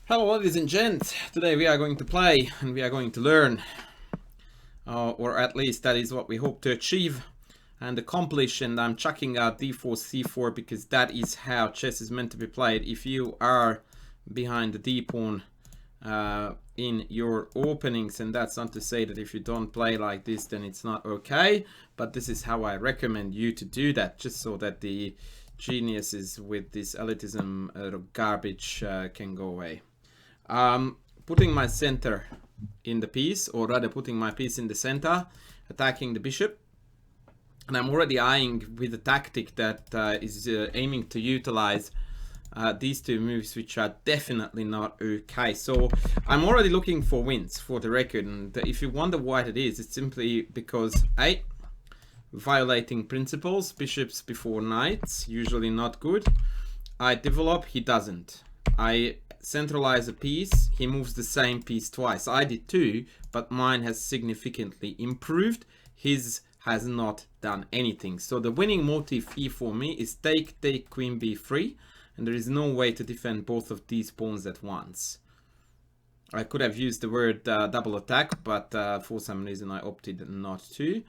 Hello ladies and gents, today we are going to play and we are going to learn, or at least that is what we hope to achieve and accomplish. And I'm chucking out d4, c4 because that is how chess is meant to be played. If you are behind the d-pawn in your openings, and that's not to say that if you don't play like this then it's not okay, but this is how I recommend you to do that, just so that the geniuses with this elitism garbage can go away. Putting my center in the piece, or rather putting my piece in the center, attacking the bishop, and I'm already eyeing with a tactic that is aiming to utilize these two moves, which are definitely not okay. So I'm already looking for wins, for the record, and if you wonder why it is, it's simply because A, violating principles, bishops before knights, usually not good. I develop, he doesn't. I centralize a piece, he moves the same piece twice. I did too, but mine has significantly improved. His has not done anything. So the winning motive here for me is take, take, queen b3, and there is no way to defend both of these pawns at once. I could have used the word double attack, but for some reason I opted not to.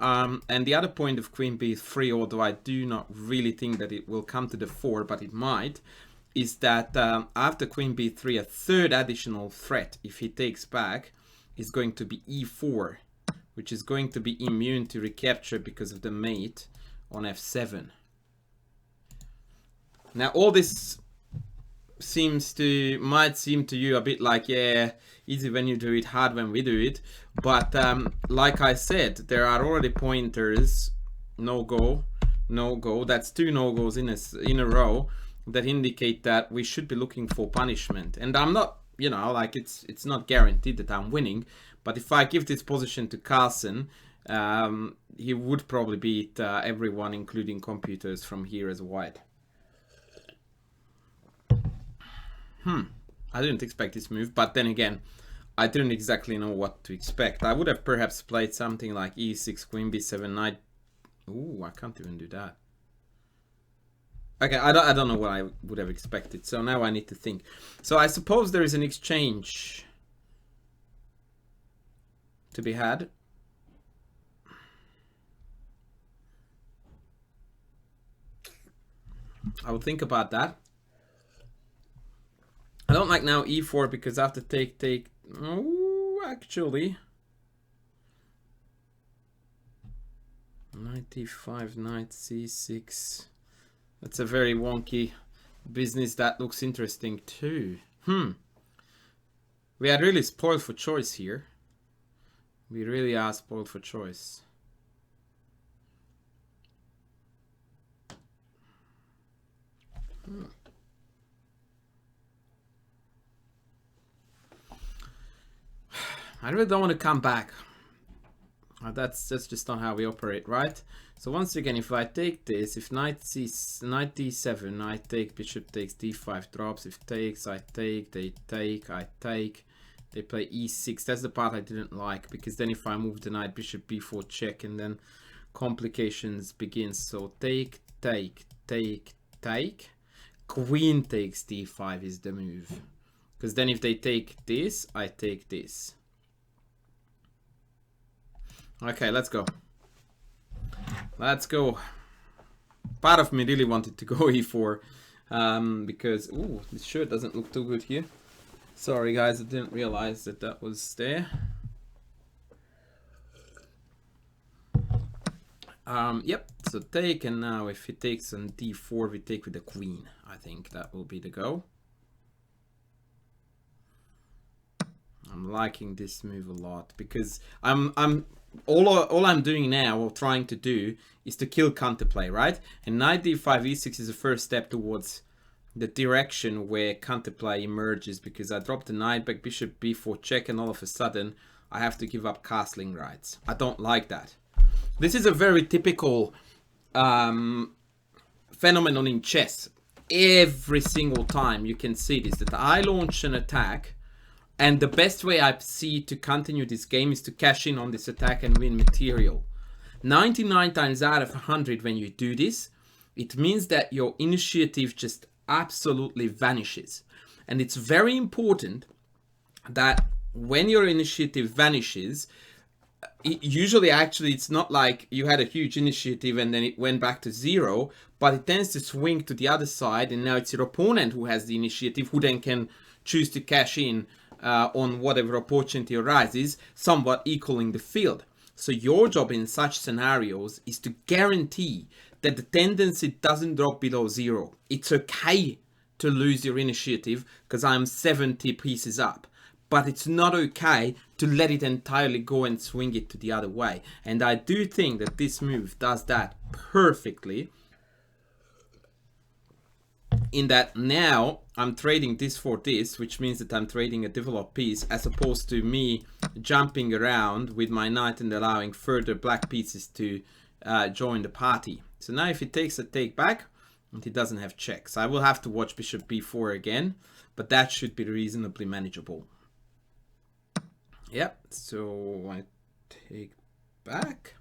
And the other point of queen b3, although I do not really think that it will come to the fore, but it might, is that after queen b3, a third additional threat, if he takes back, is going to be e4, which is going to be immune to recapture because of the mate on f7. Now all this might seem to you a bit like, yeah, easy when you do it, hard when we do it, but like I said, there are already pointers, no go, no go, that's two no-goes in a row, that indicate that we should be looking for punishment. And I'm not, you know, like it's not guaranteed that I'm winning, but if I give this position to Carlsen, he would probably beat everyone, including computers, from here as white. I didn't expect this move, but then again, I didn't exactly know what to expect. I would have perhaps played something like e6, queen b7, knight. Ooh, I can't even do that. Okay, I don't know what I would have expected, so now I need to think. So I suppose there is an exchange to be had. I will think about that. I don't like now e4 because after take, take. Oh, actually. Knight d5, knight c6. That's a very wonky business that looks interesting too. We are really spoiled for choice here. We really are spoiled for choice. I really don't want to come back. That's just not how we operate, right? So once again, if I take this, if knight d7, knight take, bishop takes, d5 drops, if takes, I take, they take, I take, they play e6. That's the part I didn't like, because then if I move the knight, bishop b4 check, and then complications begin. So take, take, take, take, queen takes d5 is the move, because then if they take this, I take this. Okay, let's go. Let's go. Part of me really wanted to go e4 because, ooh, this shirt doesn't look too good here. Sorry guys, I didn't realize that that was there. Yep, so take, and now if he takes on d4, we take with the queen. I think that will be the go. I'm liking this move a lot because all I'm doing now, or trying to do, is to kill counterplay, right? And knight d5, e6 is the first step towards the direction where counterplay emerges, because I drop the knight back, bishop b4 check, and all of a sudden I have to give up castling rights. I don't like that. This is a very typical phenomenon in chess. Every single time you can see this, that I launch an attack, and the best way I see to continue this game is to cash in on this attack and win material. 99 times out of 100 when you do this, it means that your initiative just absolutely vanishes. And it's very important that when your initiative vanishes, usually actually it's not like you had a huge initiative and then it went back to 0, but it tends to swing to the other side, and now it's your opponent who has the initiative, who then can choose to cash in on whatever opportunity arises, somewhat equaling the field. So your job in such scenarios is to guarantee that the tendency doesn't drop below 0. It's okay to lose your initiative because I'm 70 pieces up, but it's not okay to let it entirely go and swing it to the other way. And I do think that this move does that perfectly, in that now I'm trading this for this, which means that I'm trading a developed piece, as opposed to me jumping around with my knight and allowing further black pieces to join the party. So now if he takes a take back, and he doesn't have checks, I will have to watch bishop b4 again, but that should be reasonably manageable. Yep, so I take back.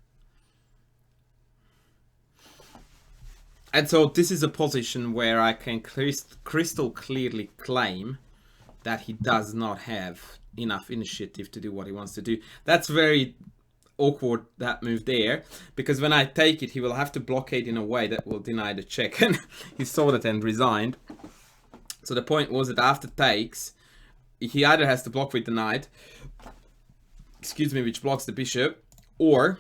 And so this is a position where I can crystal clearly claim that he does not have enough initiative to do what he wants to do. That's very awkward, that move there, because when I take it, he will have to blockade in a way that will deny the check. And he saw that and resigned. So the point was that after takes, he either has to block with the knight, excuse me, which blocks the bishop, or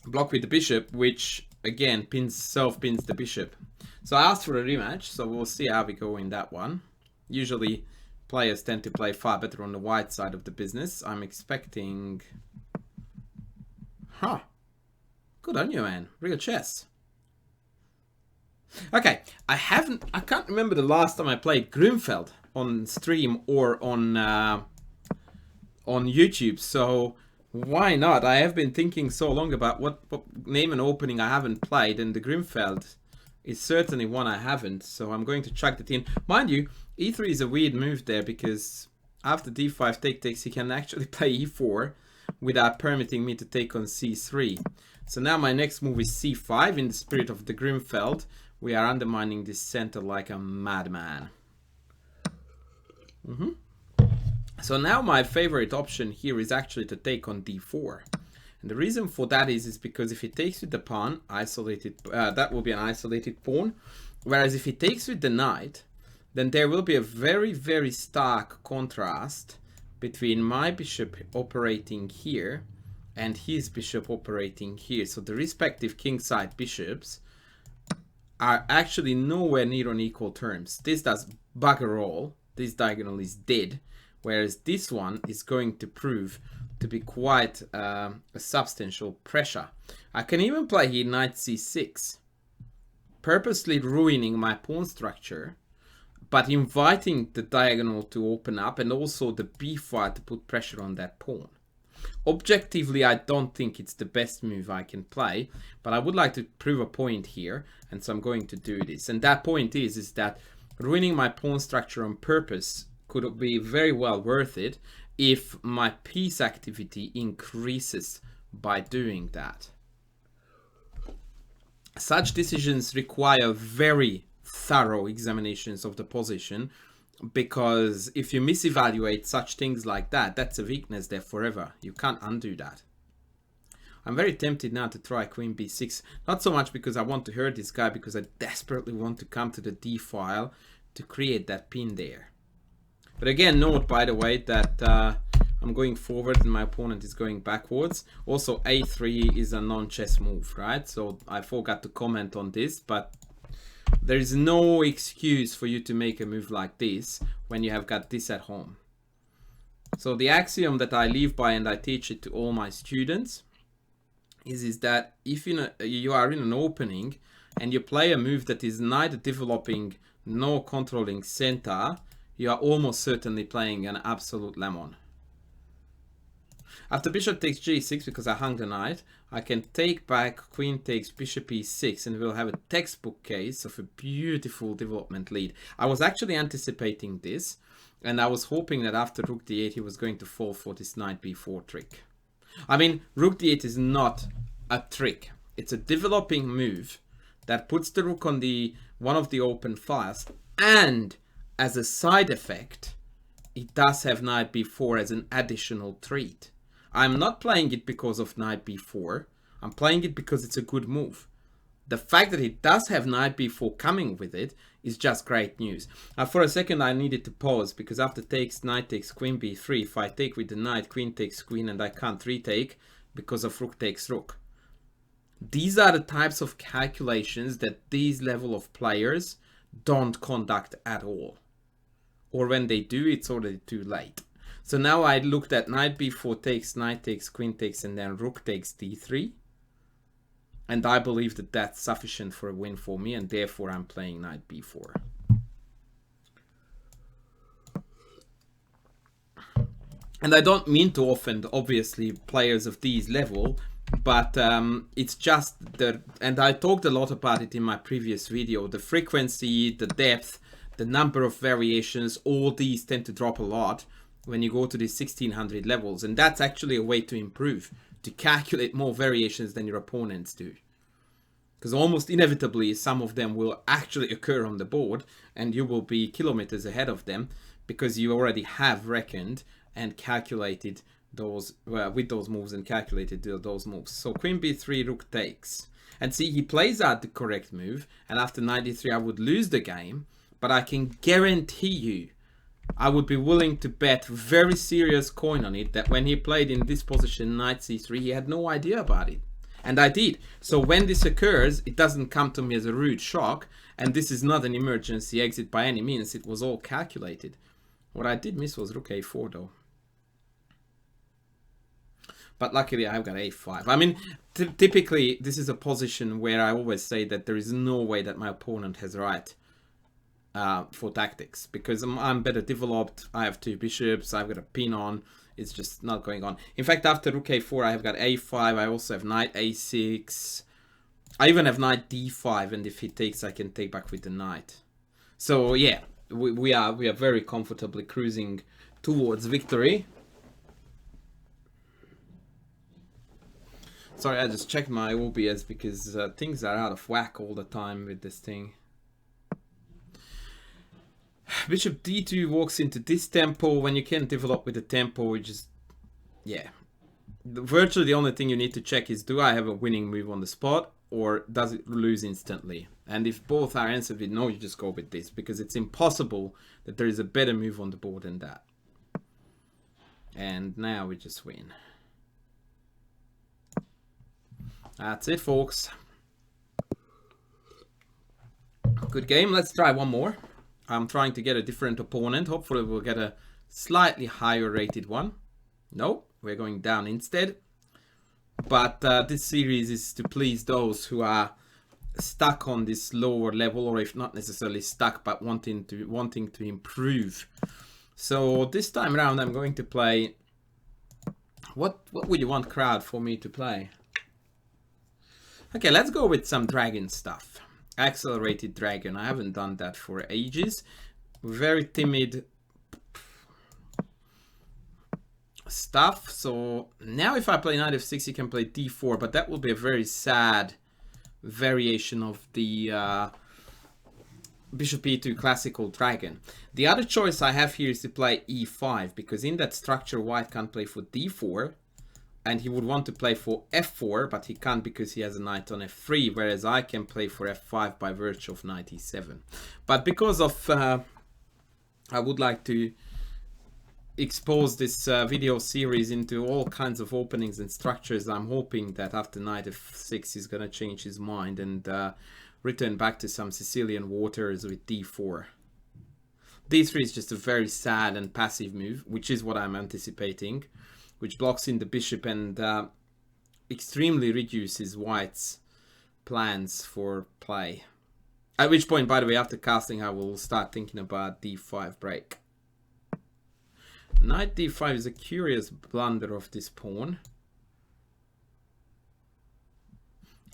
block with the bishop, which again self-pins the bishop. So I asked for a rematch, so we'll see how we go in that one. Usually players tend to play far better on the white side of the business. I'm expecting... Huh. Good on you, man. Real chess. Okay, I can't remember the last time I played Grünfeld on stream or on YouTube, so why not? I have been thinking so long about what name and opening I haven't played, and the Grünfeld is certainly one I haven't, so I'm going to chuck that in. Mind you, e3 is a weird move there, because after d5 takes, he can actually play e4 without permitting me to take on c3. So now my next move is c5 in the spirit of the Grünfeld. We are undermining this center like a madman. So now my favorite option here is actually to take on d4. And the reason for that is because if he takes with the pawn, isolated, that will be an isolated pawn. Whereas if he takes with the knight, then there will be a very, very stark contrast between my bishop operating here and his bishop operating here. So the respective kingside bishops are actually nowhere near on equal terms. This does bugger all. This diagonal is dead. Whereas this one is going to prove to be quite a substantial pressure. I can even play here knight c6, purposely ruining my pawn structure, but inviting the diagonal to open up, and also the b file to put pressure on that pawn. Objectively, I don't think it's the best move I can play, but I would like to prove a point here, and so I'm going to do this. And that point is that ruining my pawn structure on purpose could be very well worth it if my piece activity increases by doing that. Such decisions require very thorough examinations of the position, because if you misevaluate such things like that, that's a weakness there forever. You can't undo that. I'm very tempted now to try queen b6, not so much because I want to hurt this guy, because I desperately want to come to the d file to create that pin there. But again, note by the way that I'm going forward and my opponent is going backwards. Also, a3 is a non-chess move, right? So I forgot to comment on this, but there is no excuse for you to make a move like this when you have got this at home. So the axiom that I live by, and I teach it to all my students, is that if you are in an opening and you play a move that is neither developing nor controlling center, you are almost certainly playing an absolute lemon. After bishop takes g6, because I hung the knight, I can take back, queen takes bishop e6, and we'll have a textbook case of a beautiful development lead. I was actually anticipating this, and I was hoping that after rook d8 he was going to fall for this knight b4 trick. I mean, rook d8 is not a trick. It's a developing move that puts the rook on one of the open files and as a side effect, it does have knight b4 as an additional treat. I'm not playing it because of knight b4. I'm playing it because it's a good move. The fact that it does have knight b4 coming with it is just great news. For a second I needed to pause, because after takes, knight takes queen b3, if I take with the knight, queen takes queen, and I can't retake because of rook takes rook. These are the types of calculations that these level of players don't conduct at all. Or when they do, it's already too late. So now I looked at knight b4 takes, knight takes, queen takes, and then rook takes d3. And I believe that that's sufficient for a win for me, and therefore I'm playing knight b4. And I don't mean to offend, obviously, players of these level, but it's just the, and I talked a lot about it in my previous video, the frequency, the depth, the number of variations, all these tend to drop a lot when you go to these 1600 levels. And that's actually a way to improve, to calculate more variations than your opponents do. Because almost inevitably, some of them will actually occur on the board, and you will be kilometers ahead of them, because you already have reckoned and calculated those, with those moves, and calculated those moves. So queen b3, rook takes. And see, he plays out the correct move, and after knight d3 I would lose the game, but I can guarantee you, I would be willing to bet very serious coin on it that when he played in this position, knight c3, he had no idea about it. And I did. So when this occurs, it doesn't come to me as a rude shock, and this is not an emergency exit by any means. It was all calculated. What I did miss was rook a4 though. But luckily I've got a5. I mean, typically this is a position where I always say that there is no way that my opponent has right for tactics, because I'm better developed. I have two bishops, I've got a pin on. It's just not going on. In fact, after rook a4 I have got a5. I also have knight a6. I even have knight d5, and if he takes I can take back with the knight. So yeah, we are very comfortably cruising towards victory. Sorry, I just checked my OBS because things are out of whack all the time with this thing. Bishop d2 walks into this tempo. When you can't develop with the tempo, you just, yeah. Virtually the only thing you need to check is, do I have a winning move on the spot, or does it lose instantly? And if both are answered with no, you just go with this, because it's impossible that there is a better move on the board than that. And now we just win. That's it, folks. Good game. Let's try one more. I'm trying to get a different opponent. Hopefully we'll get a slightly higher rated one. No, we're going down instead. But this series is to please those who are stuck on this lower level, or if not necessarily stuck, but wanting to improve. So this time around I'm going to play, what would you want, crowd, for me to play? Okay, let's go with some dragon stuff. Accelerated dragon. I haven't done that for ages. Very timid stuff. So now if I play knight f6, you can play d4, but that will be a very sad variation of the bishop e2 classical dragon. The other choice I have here is to play e5, because in that structure white can't play for d4, and he would want to play for f4, but he can't because he has a knight on f3, whereas I can play for f5 by virtue of knight e7. But because of, I would like to expose this video series into all kinds of openings and structures, I'm hoping that after knight f6 he's going to change his mind and return back to some Sicilian waters with d4. d3 is just a very sad and passive move, which is what I'm anticipating, which blocks in the bishop and extremely reduces white's plans for play. At which point, by the way, after casting, I will start thinking about d5 break. Knight d5 is a curious blunder of this pawn.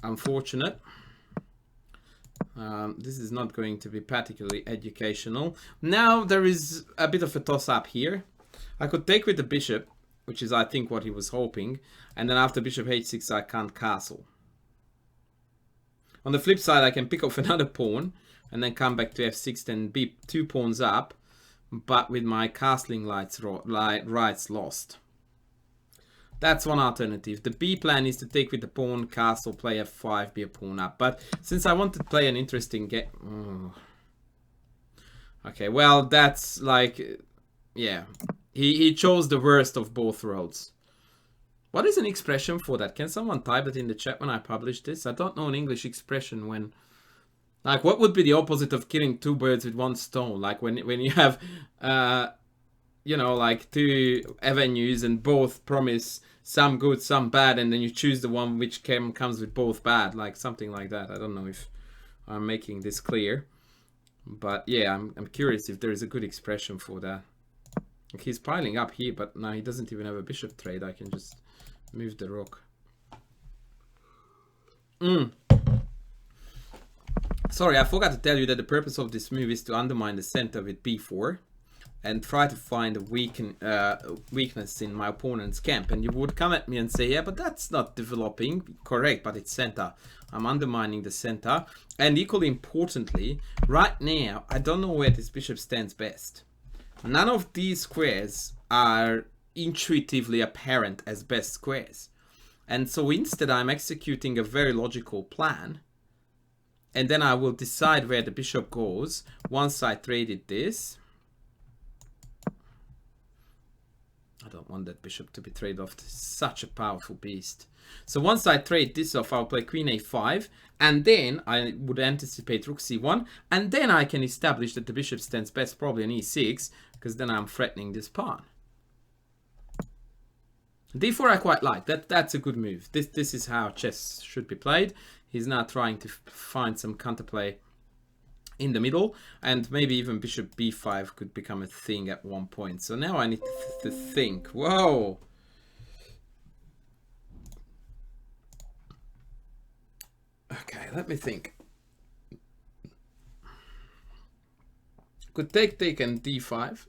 Unfortunate. This is not going to be particularly educational. Now there is a bit of a toss-up here. I could take with the bishop, which is I think what he was hoping, and then after bishop h6 I can't castle. On the flip side, I can pick off another pawn and then come back to f6, then be 2 pawns up, but with my castling rights lost. That's one alternative. The B plan is to take with the pawn, castle, play f5, be a pawn up. But since I want to play an interesting game... Oh. Okay, well, that's like... Yeah. He chose the worst of both roads. What is an expression for that? Can someone type it in the chat when I publish this? I don't know an English expression when... Like, what would be the opposite of killing 2 birds with 1 stone? Like, when you have, you know, like 2 avenues and both promise some good, some bad, and then you choose the one which comes with both bad. Like, something like that. I don't know if I'm making this clear. But, yeah, I'm curious if there is a good expression for that. Like, he's piling up here, but now he doesn't even have a bishop trade. I can just move the rook. Sorry, I forgot to tell you that the purpose of this move is to undermine the center with b4 and try to find a weakness in my opponent's camp. And you would come at me and say, yeah, but that's not developing. Correct, but it's center. I'm undermining the center. And equally importantly, right now, I don't know where this bishop stands best. None of these squares are intuitively apparent as best squares. And so instead, I'm executing a very logical plan. And then I will decide where the bishop goes once I traded this. I don't want that bishop to be traded off. This is such a powerful beast. So once I trade this off, I'll play queen a5. And then I would anticipate rook c1. And then I can establish that the bishop stands best probably on e6. Because then I'm threatening this pawn. d4 I quite like. That's a good move. This is how chess should be played. He's now trying to find some counterplay in the middle, and maybe even bishop b5 could become a thing at one point. So now I need to think. Whoa! Okay, let me think. Could take and d5.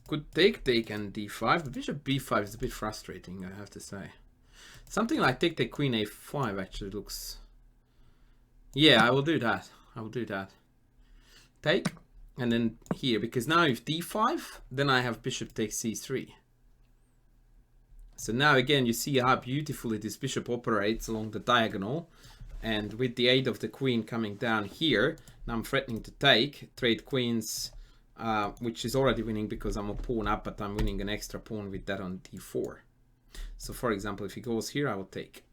Could take and d5. Bishop b5 is a bit frustrating, I have to say. Something like take queen a5 actually looks... Yeah, I will do that. I will do that. Take, and then here, because now if d5, then I have bishop takes c3. So now again, you see how beautifully this bishop operates along the diagonal. And with the aid of the queen coming down here, now I'm threatening to trade queens, which is already winning because I'm a pawn up, but I'm winning an extra pawn with that on d4. So for example, if he goes here, I will take.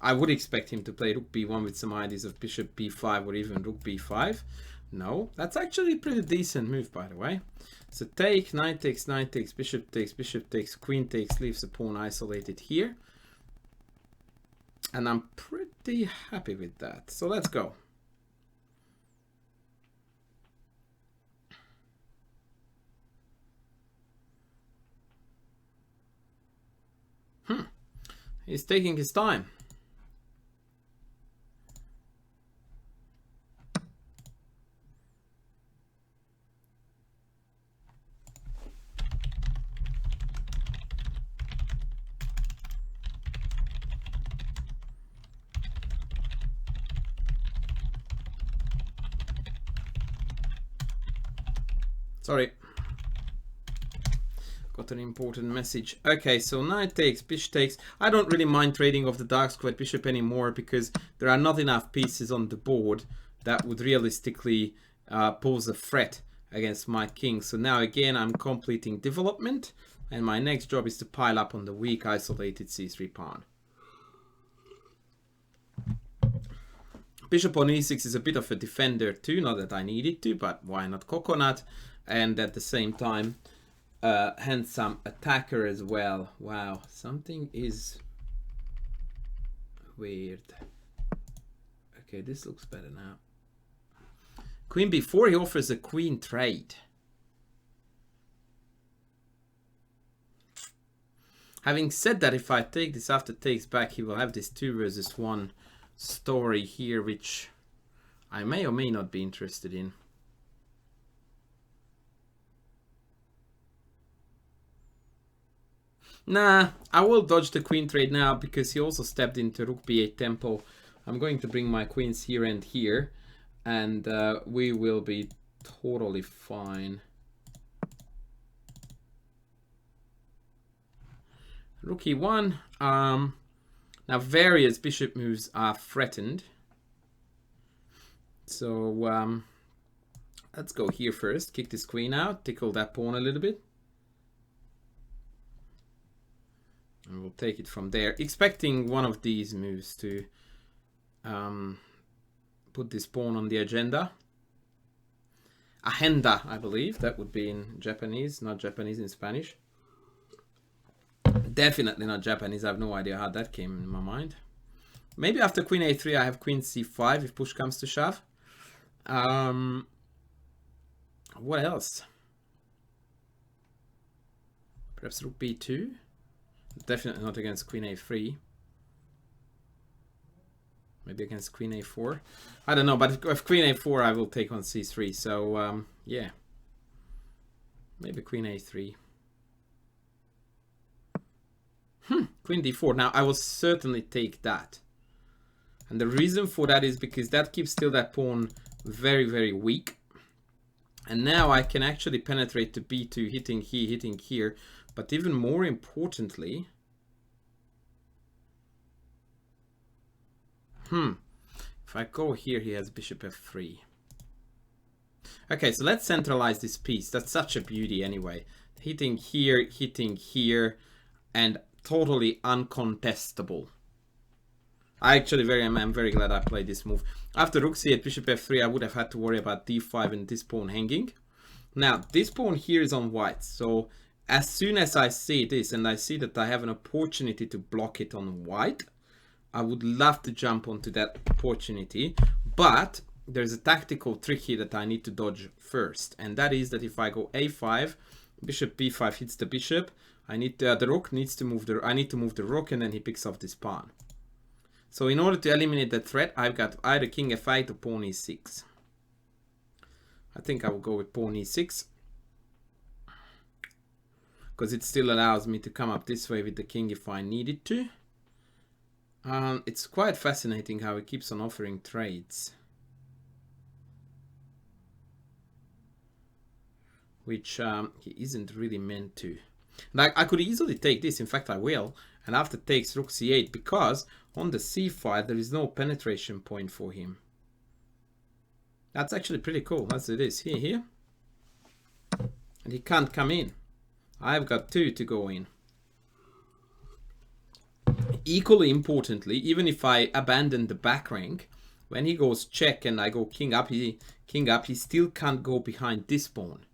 I would expect him to play rook b1 with some ideas of bishop b5 or even rook b5. No, that's actually a pretty decent move, by the way. So take, knight takes, bishop takes, queen takes, leaves the pawn isolated here. And I'm pretty happy with that. So let's go. He's taking his time. Sorry. Got an important message. Okay, so knight takes, bishop takes. I don't really mind trading off the dark squared bishop anymore because there are not enough pieces on the board that would realistically pose a threat against my king. So now again, I'm completing development, and my next job is to pile up on the weak isolated c3 pawn. Bishop on e6 is a bit of a defender too, not that I need it to, but why not coconut? And at the same time, handsome attacker as well. Wow, something is weird. Okay, this looks better now. Queen b4, he offers a queen trade. Having said that, if I take this after takes back, he will have this 2 versus 1 story here, which I may or may not be interested in. Nah, I will dodge the queen trade now because he also stepped into rook b8 tempo. I'm going to bring my queens here and here, and we will be totally fine. Rook e1. Now various bishop moves are threatened. So let's go here first. Kick this queen out, tickle that pawn a little bit. And we'll take it from there, expecting one of these moves to put this pawn on the agenda. Agenda, I believe. That would be in Japanese, not Japanese in Spanish. Definitely not Japanese. I have no idea how that came in my mind. Maybe after queen a3 I have queen c5 if push comes to shove. What else? Perhaps rook b2. Definitely not against queen a3. Maybe against queen a4. I don't know, but if queen a4 I will take on c3. So yeah, maybe queen a3. Queen d4. Now I will certainly take that, and the reason for that is because that keeps still that pawn very, very weak. And now I can actually penetrate to b2, hitting here. But even more importantly, if I go here, he has bishop f3. Okay, so let's centralize this piece. That's such a beauty anyway. Hitting here, and totally uncontestable. I'm very glad I played this move. After rook c8, bishop f3, I would have had to worry about d5 and this pawn hanging. Now, this pawn here is on white, so as soon as I see this and I see that I have an opportunity to block it on white, I would love to jump onto that opportunity. But there's a tactical trick here that I need to dodge first, and that is that if I go a5, bishop b5 hits the bishop, I need the rook needs to move I need to move the rook, and then he picks off this pawn. So in order to eliminate that threat, I've got either king f8 or pawn e6. I think I will go with pawn e6, because it still allows me to come up this way with the king if I needed to. It's quite fascinating how he keeps on offering trades, which he isn't really meant to. Like, I could easily take this, in fact I will, and after takes rook c8, because on the c file there is no penetration point for him. That's actually pretty cool. As it is here, and he can't come in. I've got two to go in. Equally importantly, even if I abandon the back rank, when he goes check and I go king up, he still can't go behind this pawn,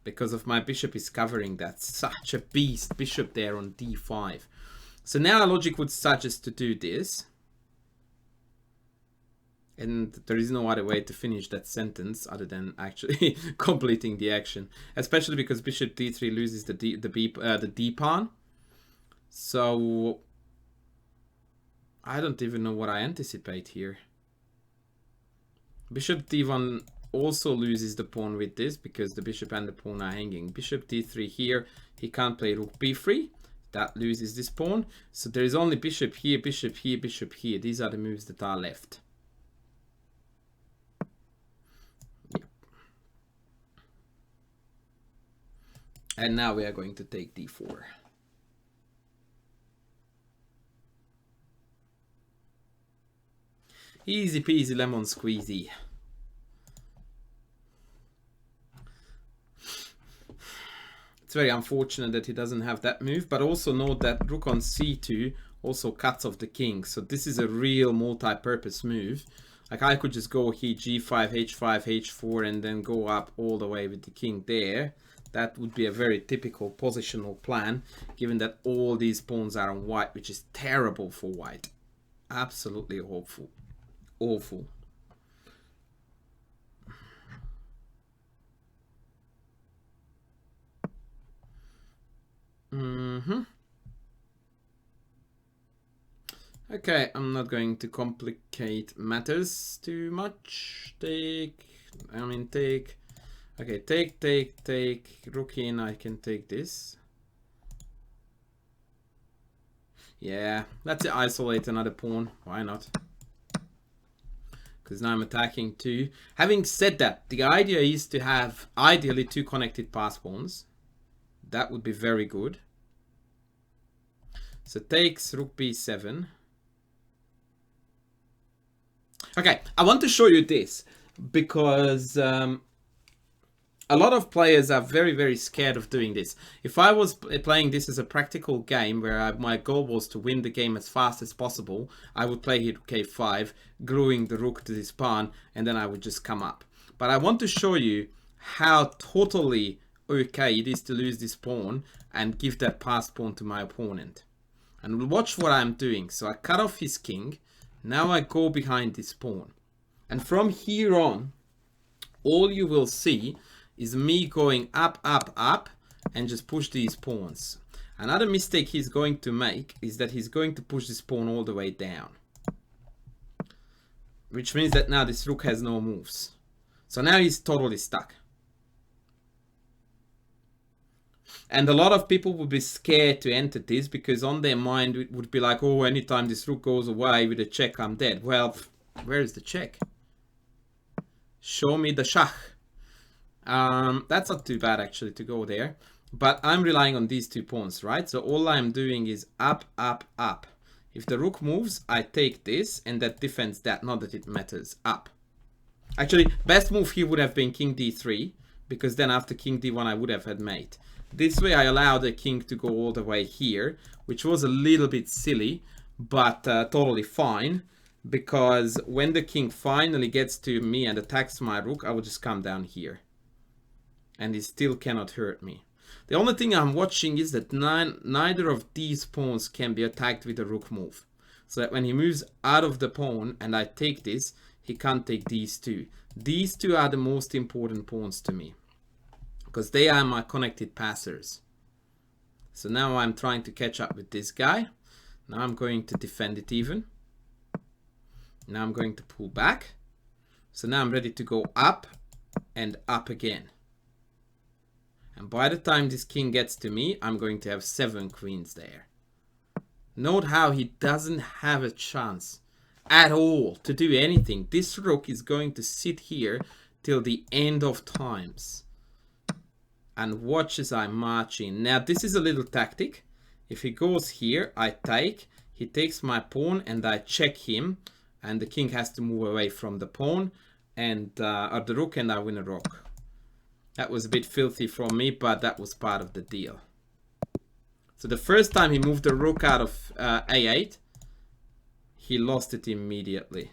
because of my bishop is covering that. Such a beast bishop there on d5. So now logic would suggest to do this, and there is no other way to finish that sentence other than actually completing the action, especially because bishop d3 loses the d pawn. So I don't even know what I anticipate here. Bishop d1 also loses the pawn with this, because the bishop and the pawn are hanging. Bishop d3 here, he can't play rook b3. That loses this pawn. So there is only bishop here, bishop here, bishop here. These are the moves that are left. Yep. And now we are going to take d4. Easy peasy lemon squeezy. It's very unfortunate that he doesn't have that move, but also note that rook on c2 also cuts off the king. So this is a real multi-purpose move. Like, I could just go here g5, h5, h4, and then go up all the way with the king there. That would be a very typical positional plan, given that all these pawns are on white, which is terrible for white. Absolutely awful. Awful. Okay, I'm not going to complicate matters too much. Okay, take rook in. I can take this. Yeah, let's isolate another pawn. Why not? Because now I'm attacking 2. Having said that, the idea is to have ideally 2 connected pass pawns. That would be very good. So takes rook b7. Okay, I want to show you this because a lot of players are very, very scared of doing this. If I was playing this as a practical game where my goal was to win the game as fast as possible, I would play here rook a5, gluing the rook to this pawn, and then I would just come up. But I want to show you how totally okay it is to lose this pawn and give that pass pawn to my opponent. And watch what I'm doing. So I cut off his king. Now I go behind this pawn. And from here on, all you will see is me going up, up, up, and just push these pawns. Another mistake he's going to make is that he's going to push this pawn all the way down. Which means that now this rook has no moves. So now he's totally stuck. And a lot of people would be scared to enter this because on their mind it would be like, oh, anytime this rook goes away with a check, I'm dead. Well, where is the check? Show me the shach. That's not too bad actually to go there. But I'm relying on these 2 pawns, right? So all I'm doing is up, up, up. If the rook moves, I take this and that defends that. Not that it matters. Up. Actually, best move here would have been king d3. Because then after king d1 I would have had mate. This way I allowed the king to go all the way here. Which was a little bit silly. But totally fine. Because when the king finally gets to me and attacks my rook, I will just come down here. And he still cannot hurt me. The only thing I'm watching is that neither of these pawns can be attacked with a rook move. So that when he moves out of the pawn and I take this, he can't take these 2. These 2 are the most important pawns to me. Because they are my connected passers. So now I'm trying to catch up with this guy. Now I'm going to defend it even. Now I'm going to pull back. So now I'm ready to go up and up again. And by the time this king gets to me, I'm going to have 7 queens there. Note how he doesn't have a chance at all to do anything. This rook is going to sit here till the end of times. And watch as I march in. Now this is a little tactic. If he goes here, I take. He takes my pawn and I check him. And the king has to move away from the pawn and or the rook, and I win a rook. That was a bit filthy from me, but that was part of the deal. So the first time he moved the rook out of a8, he lost it immediately.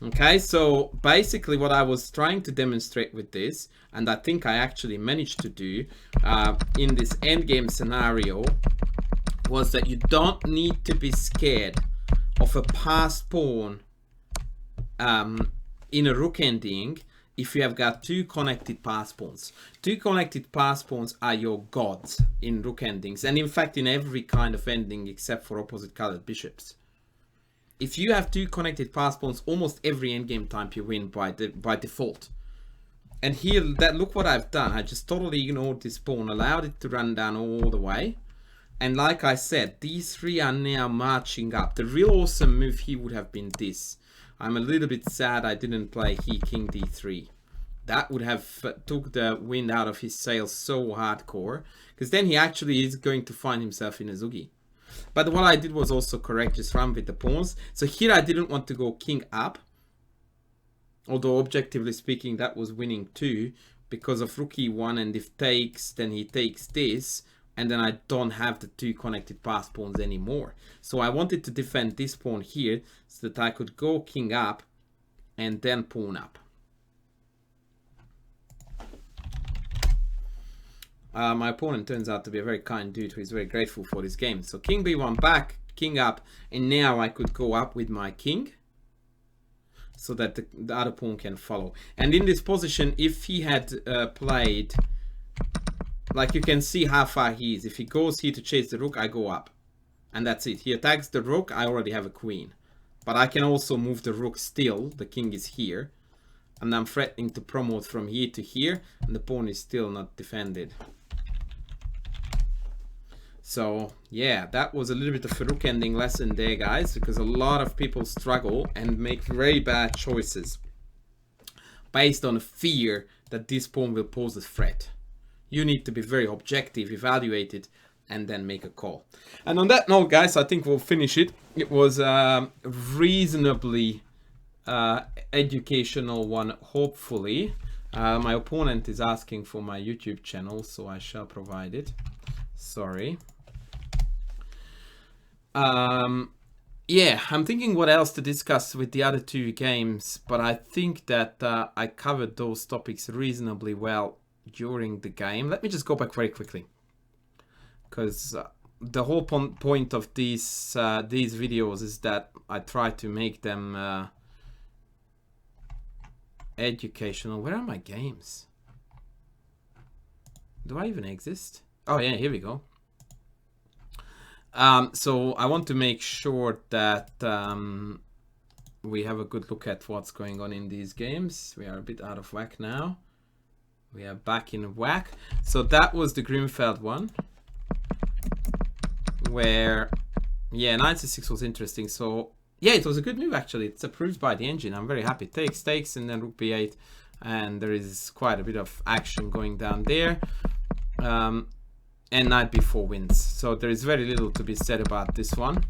Okay, so basically what I was trying to demonstrate with this, and I think I actually managed to do in this endgame scenario, was that you don't need to be scared of a passed pawn in a rook ending if you have got 2 connected pass pawns. 2 connected pass pawns are your gods in rook endings, and in fact in every kind of ending except for opposite colored bishops. If you have 2 connected pass pawns, almost every endgame type you win by default. And here, look what I've done. I just totally ignored this pawn, allowed it to run down all the way. And like I said, these 3 are now marching up. The real awesome move here would have been this. I'm a little bit sad I didn't play here king d3. That would have took the wind out of his sails so hardcore. Because then he actually is going to find himself in a zugi. But what I did was also correct, just run with the pawns. So here I didn't want to go king up. Although objectively speaking that was winning too. Because of rook e1, and if takes, then he takes this. And then I don't have the 2 connected pass pawns anymore. So I wanted to defend this pawn here so that I could go king up and then pawn up. My opponent turns out to be a very kind dude who is very grateful for this game. So king b1 back, king up, and now I could go up with my king so that the other pawn can follow. And in this position, if he had played... Like you can see how far he is. If he goes here to chase the rook, I go up. And that's it. He attacks the rook, I already have a queen. But I can also move the rook still. The king is here. and I'm threatening to promote from here to here, and the pawn is still not defended. So yeah, that was a little bit of a rook ending lesson there, guys, because a lot of people struggle and make very bad choices based on a fear that this pawn will pose a threat. You need to be very objective, evaluate it, and then make a call. And on that note, guys, I think we'll finish it. It was a reasonably educational one, hopefully. My opponent is asking for my YouTube channel, so I shall provide it. Sorry. Yeah, I'm thinking what else to discuss with the other two games, but I think that I covered those topics reasonably well during the game. Let me just go back very quickly, because the whole point of these videos is that I try to make them educational. Where are my games? Do I even exist? Oh yeah, here we go. So I want to make sure that we have a good look at what's going on in these games. We are a bit out of whack now. We are back in whack. So that was the Grimfeld one, where, yeah, knight c6 was interesting. So yeah, it was a good move actually. It's approved by the engine. I'm very happy. Takes, and then rook b8, and there is quite a bit of action going down there. And knight b4 wins. So there is very little to be said about this one.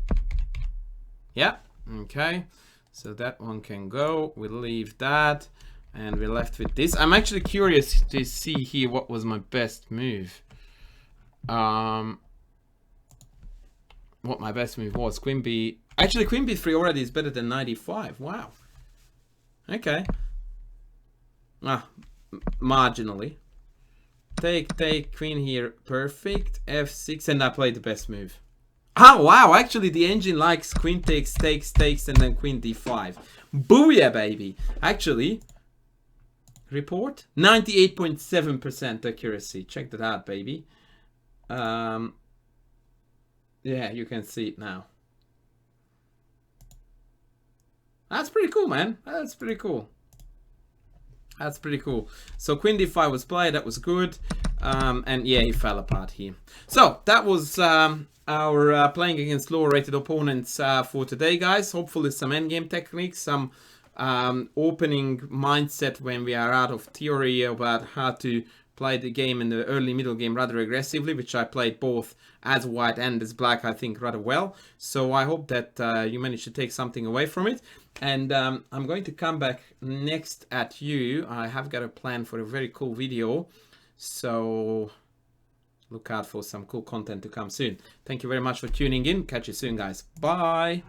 Yeah, okay. So that one can go. We'll leave that. And we're left with this. I'm actually curious to see here what was my best move. What my best move was. Queen b... Actually, queen b3 already is better than knight e5. Wow. Okay. Marginally. Take, queen here, perfect, f6, and I played the best move. Oh wow, actually the engine likes queen takes, and then queen d5. Booyah, baby. Actually, report 98.7% accuracy. Check that out, baby. Yeah, you can see it now. That's pretty cool, man. That's pretty cool. That's pretty cool. So queen d5 was played. That was good. And yeah, he fell apart here. So that was our playing against lower rated opponents for today, guys. Hopefully some endgame techniques, some opening mindset when we are out of theory about how to play the game in the early middle game rather aggressively, which I played both as white and as black, I think, rather well. So I hope that you managed to take something away from it. And I'm going to come back next at you. I have got a plan for a very cool video, so look out for some cool content to come soon. Thank you very much for tuning in. Catch you soon, guys. Bye.